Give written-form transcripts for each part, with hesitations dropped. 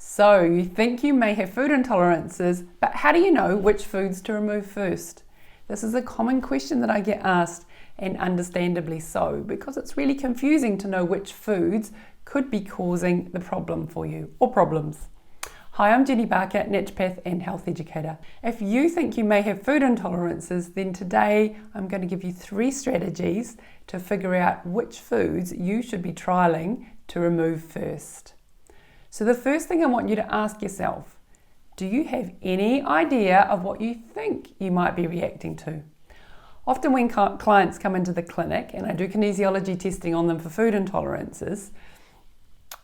So you think you may have food intolerances, but how do you know which foods to remove first? This is a common question that I get asked, and understandably so, because it's really confusing to know which foods could be causing the problem for you, or problems. Hi, I'm Jenny Barker, naturopath and health educator. If you think you may have food intolerances, then today I'm going to give you 3 strategies to figure out which foods you should be trialing to remove first. So the first thing I want you to ask yourself, do you have any idea of what you think you might be reacting to? Often when clients come into the clinic and I do kinesiology testing on them for food intolerances,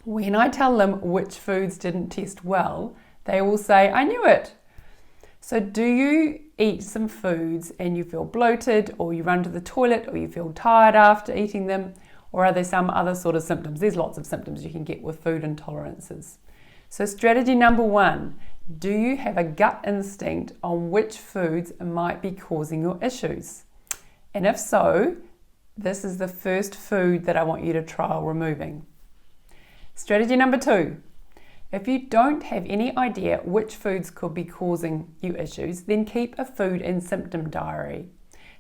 when I tell them which foods didn't test well, they will say, I knew it. So do you eat some foods and you feel bloated, or you run to the toilet, or you feel tired after eating them? Or are there some other sort of symptoms? There's lots of symptoms you can get with food intolerances. So strategy number 1, do you have a gut instinct on which foods might be causing your issues? And if so, this is the first food that I want you to trial removing. Strategy number 2, if you don't have any idea which foods could be causing you issues, then keep a food and symptom diary.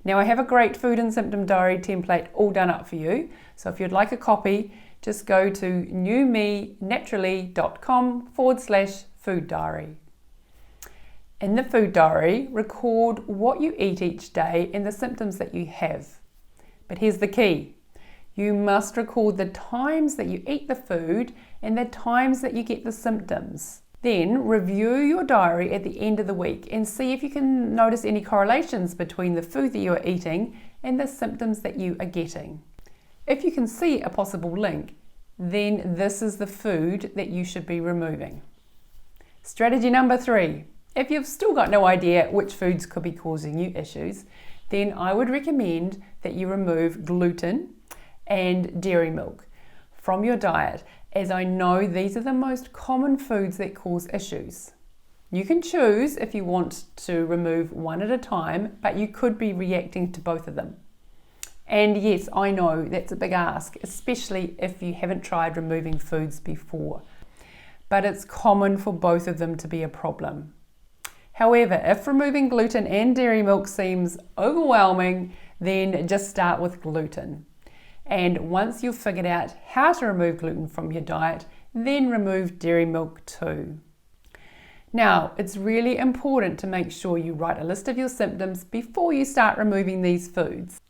Now I have a great food and symptom diary template all done up for you, so if you'd like a copy, just go to newmenaturally.com/food diary. In the food diary, record what you eat each day and the symptoms that you have. But here's the key. You must record the times that you eat the food and the times that you get the symptoms. Then review your diary at the end of the week and see if you can notice any correlations between the food that you are eating and the symptoms that you are getting. If you can see a possible link, then this is the food that you should be removing. Strategy number 3. If you've still got no idea which foods could be causing you issues, then I would recommend that you remove gluten and dairy milk from your diet, as I know these are the most common foods that cause issues. You can choose if you want to remove one at a time, but you could be reacting to both of them. And yes, I know that's a big ask, especially if you haven't tried removing foods before, but it's common for both of them to be a problem. However, if removing gluten and dairy milk seems overwhelming, then just start with gluten. And once you've figured out how to remove gluten from your diet, then remove dairy milk too. Now, it's really important to make sure you write a list of your symptoms before you start removing these foods.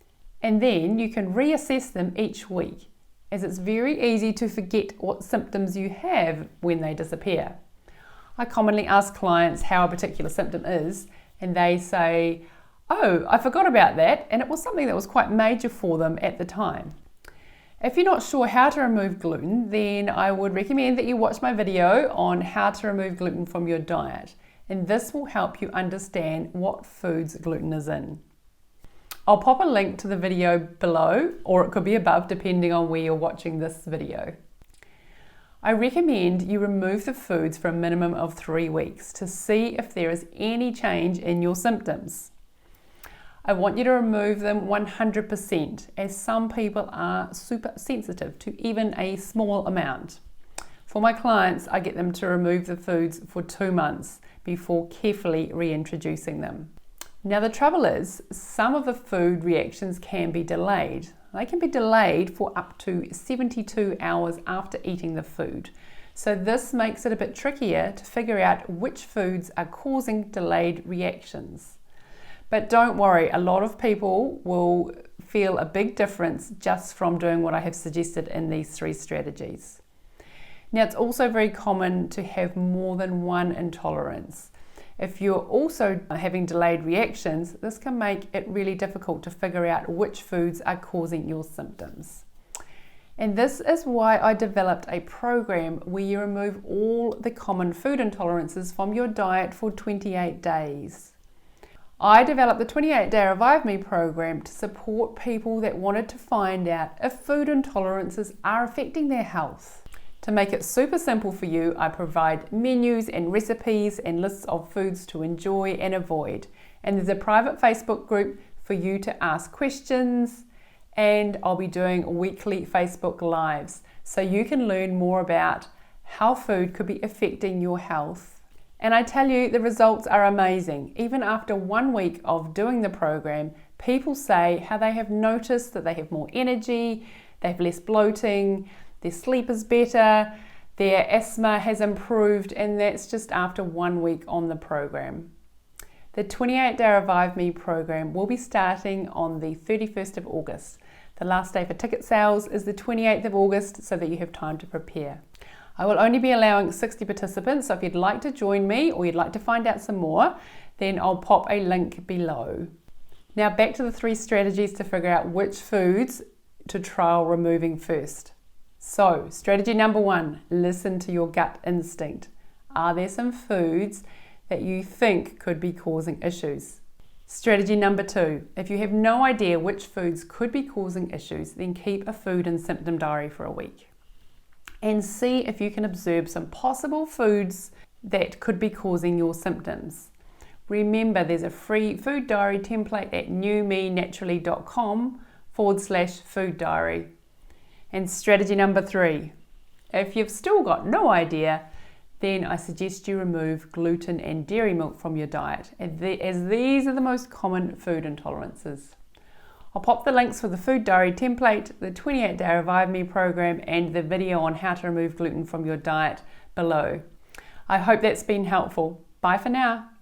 And then you can reassess them each week, as it's very easy to forget what symptoms you have when they disappear. I commonly ask clients how a particular symptom is, and they say, oh, I forgot about that, and it was something that was quite major for them at the time. If you're not sure how to remove gluten, then I would recommend that you watch my video on how to remove gluten from your diet, and this will help you understand what foods gluten is in. I'll pop a link to the video below, or it could be above depending on where you're watching this video. I recommend you remove the foods for a minimum of 3 weeks to see if there is any change in your symptoms. I want you to remove them 100%, as some people are super sensitive to even a small amount. For my clients, I get them to remove the foods for 2 months before carefully reintroducing them. Now the trouble is, some of the food reactions can be delayed. They can be delayed for up to 72 hours after eating the food. So this makes it a bit trickier to figure out which foods are causing delayed reactions. But don't worry, a lot of people will feel a big difference just from doing what I have suggested in these 3 strategies. Now, it's also very common to have more than one intolerance. If you're also having delayed reactions, this can make it really difficult to figure out which foods are causing your symptoms. And this is why I developed a program where you remove all the common food intolerances from your diet for 28 days. I developed the 28-Day Revive Me program to support people that wanted to find out if food intolerances are affecting their health. To make it super simple for you, I provide menus and recipes and lists of foods to enjoy and avoid. And there's a private Facebook group for you to ask questions, and I'll be doing weekly Facebook Lives so you can learn more about how food could be affecting your health. And I tell you, the results are amazing. Even after 1 week of doing the program, people say how they have noticed that they have more energy, they have less bloating, their sleep is better, their asthma has improved, and that's just after 1 week on the program. The 28-day Revive Me program will be starting on the 31st of August. The last day for ticket sales is the 28th of August, so that you have time to prepare. I will only be allowing 60 participants, so if you'd like to join me or you'd like to find out some more, then I'll pop a link below. Now back to the 3 strategies to figure out which foods to trial removing first. So, strategy number 1, listen to your gut instinct. Are there some foods that you think could be causing issues? Strategy number 2, if you have no idea which foods could be causing issues, then keep a food and symptom diary for a week and see if you can observe some possible foods that could be causing your symptoms. Remember, there's a free food diary template at newmenaturally.com/food diary. And strategy number 3, if you've still got no idea, then I suggest you remove gluten and dairy milk from your diet, as these are the most common food intolerances. I'll pop the links for the food diary template, the 28-day Revive Me program, and the video on how to remove gluten from your diet below. I hope that's been helpful. Bye for now.